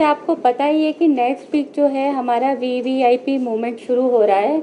आपको पता ही है कि नेक्स्ट वीक जो है हमारा वीवीआईपी मूवमेंट शुरू हो रहा है।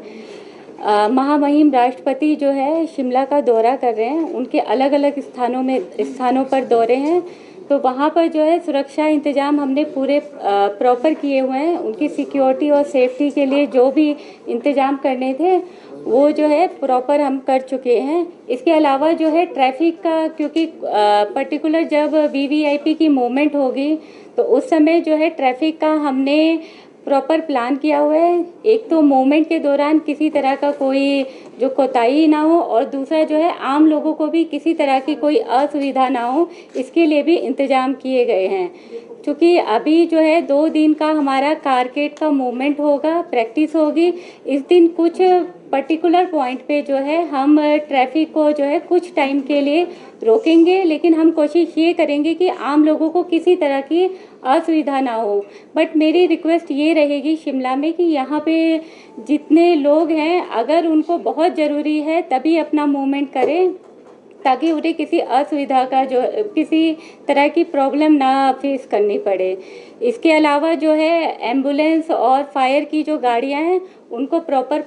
महामहिम राष्ट्रपति जो है शिमला का दौरा कर रहे हैं। उनके अलग अलग स्थानों पर दौरे हैं, तो वहाँ पर जो है सुरक्षा इंतज़ाम हमने पूरे प्रॉपर किए हुए हैं। उनकी सिक्योरिटी और सेफ्टी के लिए जो भी इंतज़ाम करने थे वो जो है प्रॉपर हम कर चुके हैं। इसके अलावा जो है ट्रैफिक का, क्योंकि पर्टिकुलर जब वीवीआईपी की मूवमेंट होगी तो उस समय जो है ट्रैफिक का हमने प्रॉपर प्लान किया हुआ है। एक तो मूवमेंट के दौरान किसी तरह का कोई जो कोताही ना हो, और दूसरा जो है आम लोगों को भी किसी तरह की कोई असुविधा ना हो, इसके लिए भी इंतजाम किए गए हैं। क्योंकि अभी जो है 2 दिन का हमारा कारकेड का मूवमेंट होगा, प्रैक्टिस होगी। इस दिन कुछ पर्टिकुलर पॉइंट पे जो है हम ट्रैफिक को जो है कुछ टाइम के लिए रोकेंगे, लेकिन हम कोशिश ये करेंगे कि आम लोगों को किसी तरह की असुविधा ना हो। बट मेरी रिक्वेस्ट ये रहेगी शिमला में कि यहाँ पे जितने लोग हैं, अगर उनको बहुत ज़रूरी है तभी अपना मूवमेंट करें, ताकि उन्हें किसी असुविधा का जो किसी तरह की प्रॉब्लम ना फेस करनी पड़े। इसके अलावा जो है एम्बुलेंस और फायर की जो गाड़ियां हैं उनको प्रॉपर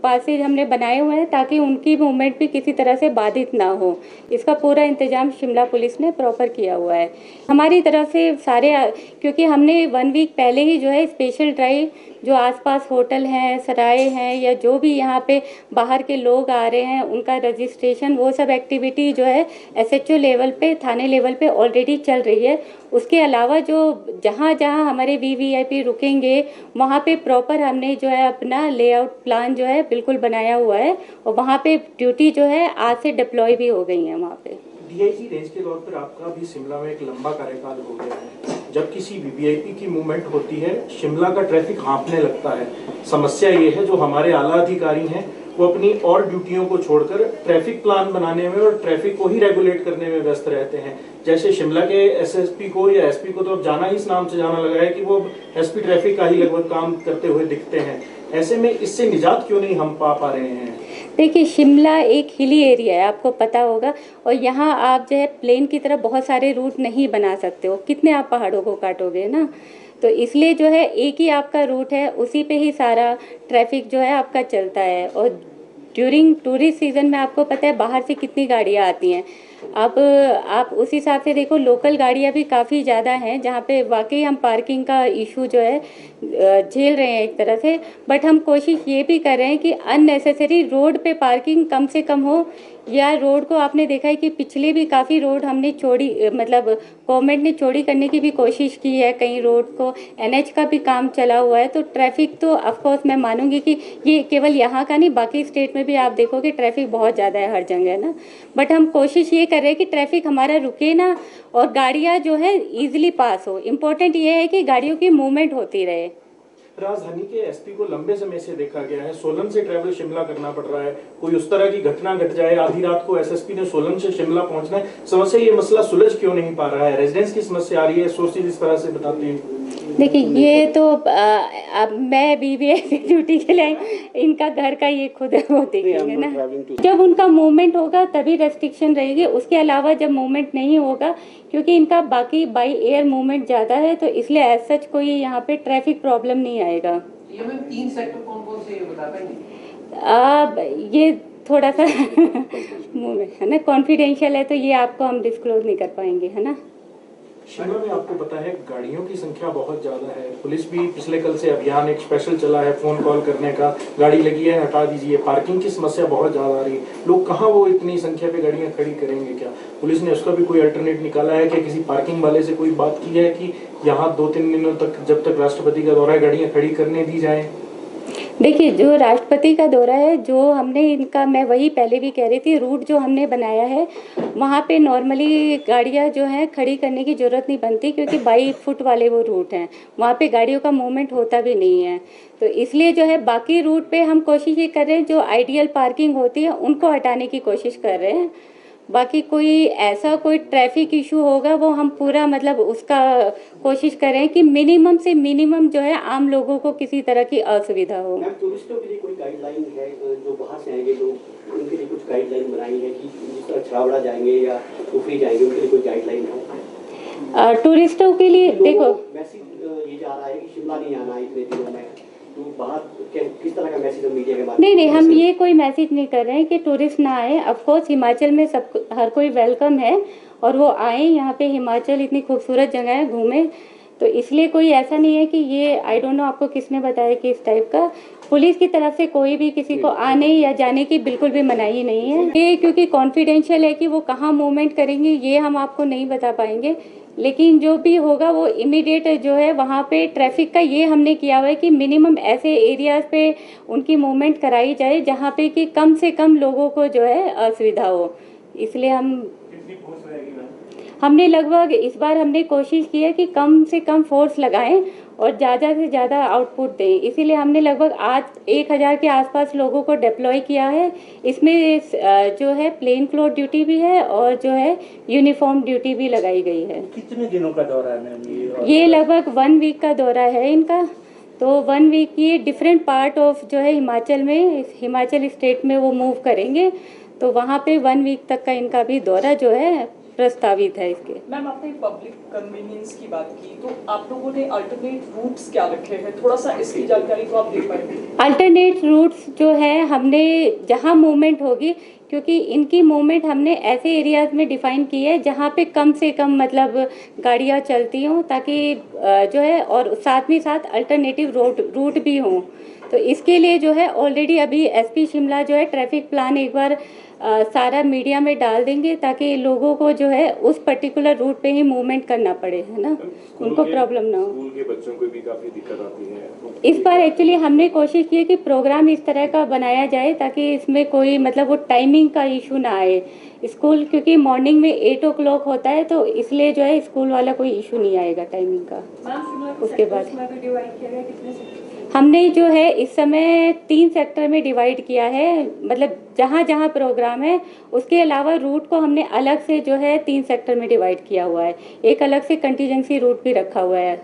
पासेज हमने बनाए हुए हैं, ताकि उनकी मूवमेंट भी किसी तरह से बाधित ना हो। इसका पूरा इंतजाम शिमला पुलिस ने प्रॉपर किया हुआ है। हमारी तरफ से सारे, क्योंकि हमने 1 वीक पहले ही जो है स्पेशल ड्राइव जो आसपास होटल हैं, सराय हैं, या जो भी यहाँ पे बाहर के लोग आ रहे हैं उनका रजिस्ट्रेशन, वो सब एक्टिविटी जो है एसएचओ लेवल पे, थाने लेवल पे ऑलरेडी चल रही है। उसके अलावा जो जहाँ जहाँ हमारे वीवीआईपी रुकेंगे वहाँ पे प्रॉपर हमने जो है अपना लेआउट प्लान जो है बिल्कुल बनाया हुआ है, और वहाँ पे ड्यूटी जो है आज से डिप्लॉय भी हो गई है वहाँ पे। डीआईजी रेंज के तौर पर आपका भी शिमला में एक लंबा कार्यकाल हो गया है। जब किसी वीवीआईपी की मूवमेंट होती है, शिमला का ट्रैफिक हाँफने लगता है। समस्या ये है जो हमारे आला अधिकारी हैं वो अपनी और ड्यूटियों को छोड़कर ट्रैफिक प्लान बनाने में और ट्रैफिक को ही रेगुलेट करने में व्यस्त रहते हैं। जैसे शिमला के एसएसपी को या एसपी को तो अब जाना ही इस नाम से जाना लगा है कि वो एसपी ट्रैफिक का ही लगभग काम करते हुए दिखते हैं। ऐसे में इससे निजात क्यों नहीं हम पा रहे हैं? देखिए, शिमला एक हिली एरिया है, आपको पता होगा, और यहाँ आप जो है प्लेन की तरह बहुत सारे रूट नहीं बना सकते हो। कितने आप पहाड़ों को काटोगे ना, तो इसलिए जो है एक ही आपका रूट है, उसी पे ही सारा ट्रैफिक जो है आपका चलता है। और ड्यूरिंग टूरिस्ट सीज़न में आपको पता है बाहर से कितनी गाड़ियाँ आती हैं। अब आप उस हिसाब से देखो, लोकल गाड़ियाँ भी काफ़ी ज़्यादा हैं, जहाँ पे वाकई हम पार्किंग का इशू जो है झेल रहे हैं एक तरह से। बट हम कोशिश ये भी कर रहे हैं कि अननेसेसरी रोड पे पार्किंग कम से कम हो, या रोड को आपने देखा है कि पिछले भी काफ़ी रोड हमने चौड़ी, मतलब गवर्नमेंट ने चौड़ी करने की भी कोशिश की है। कई रोड को एनएच का भी काम चला हुआ है। तो ट्रैफिक तो ऑफकोर्स मैं मानूंगी कि ये केवल यहाँ का नहीं, बाकी स्टेट में भी आप देखोगे ट्रैफिक बहुत ज़्यादा है हर जगह ना। बट हम कोशिश ये कर रहे हैं कि ट्रैफिक हमारा रुके ना, और गाड़ियाँ जो है ईजिली पास हो। इम्पोर्टेंट ये है कि गाड़ियों की मूवमेंट होती रहे। राजधानी के एसपी को लंबे समय से देखा गया है, सोलन से ट्रैवल शिमला करना पड़ रहा है। कोई उस तरह की घटना घट जाए, आधी रात को एसएसपी ने सोलन से शिमला पहुंचना है, समस्या ये मसला सुलझ क्यों नहीं पा रहा है? रेजिडेंट्स की समस्या आ रही है, सोर्सेज इस तरह से बताते हैं। देखिए, ये तो अब मैं वीवीआईपी ड्यूटी के लिए, इनका घर का ये खुद वो देखेंगे ना। जब उनका मूवमेंट होगा तभी रेस्ट्रिक्शन रहेगी, उसके अलावा जब मूवमेंट नहीं होगा, क्योंकि इनका बाकी बाई एयर मूवमेंट ज़्यादा है, तो इसलिए एज सच कोई यहाँ पे ट्रैफिक प्रॉब्लम नहीं आएगा। ये मैम 3 सेक्टर कौन-कौन से ये बता पाएंगे? अब ये थोड़ा सा मूवमेंट है ना, कॉन्फिडेंशियल है, तो ये आपको हम डिस्क्लोज नहीं कर पाएंगे, है ना। शिमला में आपको पता है गाड़ियों की संख्या बहुत ज्यादा है। पुलिस भी पिछले कल से अभियान एक स्पेशल चला है फोन कॉल करने का, गाड़ी लगी है हटा दीजिए। पार्किंग की समस्या बहुत ज्यादा आ रही है, लोग कहाँ वो इतनी संख्या पे गाड़ियां खड़ी करेंगे? क्या पुलिस ने उसका भी कोई अल्टरनेट निकाला है? क्या किसी पार्किंग वाले से कोई बात की है कि यहाँ 2-3 दिनों तक, जब तक राष्ट्रपति का दौरा है, गाड़ियां खड़ी करने दी जाए? देखिए, जो राष्ट्रपति का दौरा है, जो हमने इनका, मैं वही पहले भी कह रही थी, रूट जो हमने बनाया है वहाँ पे नॉर्मली गाड़ियाँ जो हैं खड़ी करने की ज़रूरत नहीं बनती, क्योंकि 22 फुट वाले वो रूट हैं, वहाँ पे गाड़ियों का मूवमेंट होता भी नहीं है। तो इसलिए जो है बाकी रूट पे हम कोशिश ये कर रहे हैं, जो आइडियल पार्किंग होती है उनको हटाने की कोशिश कर रहे हैं। बाकी कोई ऐसा कोई ट्रैफिक इशू होगा वो हम पूरा, मतलब उसका कोशिश करें कि मिनिमम से मिनिमम जो है आम लोगों को किसी तरह की असुविधा हो। टूरिस्टों के लिए कोई गाइडलाइन है जो बाहर से आएंगे लोग, उनके लिए कुछ गाइडलाइन बनाई है कि जिस तरह छावड़ा जाएंगे या कुफरी जाएंगे, उनके लिए कोई गाइडलाइन है? टूरिस्टों के लिए देखो, मैसेज ये जा रहा है कि शिमला नहीं आना इतने दिनों में, तो बाहर किस तरह का मैसेज मीडिया के माध्यम नहीं, हम ये कोई मैसेज नहीं कर रहे हैं कि टूरिस्ट ना आए। ऑफ कोर्स हिमाचल में सब हर कोई वेलकम है और वो आए यहाँ पे। हिमाचल इतनी खूबसूरत जगह है, घूमे, तो इसलिए कोई ऐसा नहीं है कि ये आई डोंट नो आपको किसने बताया कि इस टाइप का। पुलिस की तरफ से कोई भी किसी को आने या जाने की बिल्कुल भी मनाही नहीं है। ये क्योंकि कॉन्फिडेंशियल है कि वो कहाँ मूवमेंट करेंगे ये हम आपको नहीं बता पाएंगे, लेकिन जो भी होगा वो इमीडिएट जो है वहाँ पे ट्रैफिक का ये हमने किया हुआ है कि मिनिमम ऐसे एरियाज पे उनकी मूवमेंट कराई जाए जहाँ पे कि कम से कम लोगों को जो है असुविधा हो। इसलिए हमने लगभग इस बार हमने कोशिश की है कि कम से कम फोर्स लगाएं और ज़्यादा से ज़्यादा आउटपुट दें। इसीलिए हमने लगभग आज 1000 के आसपास लोगों को डिप्लॉय किया है। इसमें जो है प्लेन क्लोथ ड्यूटी भी है और जो है यूनिफॉर्म ड्यूटी भी लगाई गई है। कितने दिनों का दौरा है मैम ये लगभग 1 वीक का दौरा है इनका। तो 1 वीक ये डिफरेंट पार्ट ऑफ जो है हिमाचल में, हिमाचल स्टेट में वो मूव करेंगे, तो वहाँ पे 1 वीक तक का इनका भी दौरा जो है प्रस्तावित है इसके। मैम आपने पब्लिक कन्वीनियंस की बात की, तो आप लोगों ने अल्टरनेट रूट्स क्या रखे हैं, थोड़ा सा इसकी जानकारी तो आप दे पाएंगे? अल्टरनेट रूट्स जो है हमने जहाँ मूवमेंट होगी, क्योंकि इनकी मूवमेंट हमने ऐसे एरियाज में डिफाइन की है जहाँ पे कम से कम मतलब गाड़ियाँ चलती हों, ताकि जो है और साथ में साथ अल्टरनेटिव रूट भी हों। तो इसके लिए जो है ऑलरेडी अभी एसपी शिमला जो है ट्रैफिक प्लान एक बार सारा मीडिया में डाल देंगे, ताकि लोगों को जो है उस पर्टिकुलर रूट पे ही मूवमेंट करना पड़े, है ना, उनको प्रॉब्लम ना हो। स्कूल के बच्चों को भी काफी दिक्कत आती है। इस बार एक्चुअली हमने कोशिश की है कि प्रोग्राम इस तरह का बनाया जाए ताकि इसमें कोई मतलब वो टाइमिंग का इशू ना आए। स्कूल क्योंकि मॉर्निंग में 8 o'clock होता है, तो इसलिए जो है स्कूल वाला कोई इशू नहीं आएगा टाइमिंग का। उसके बाद हमने जो है इस समय 3 सेक्टर में डिवाइड किया है, मतलब जहाँ जहाँ प्रोग्राम है उसके अलावा रूट को हमने अलग से जो है 3 सेक्टर में डिवाइड किया हुआ है। एक अलग से कंटीजेंसी रूट भी रखा हुआ है।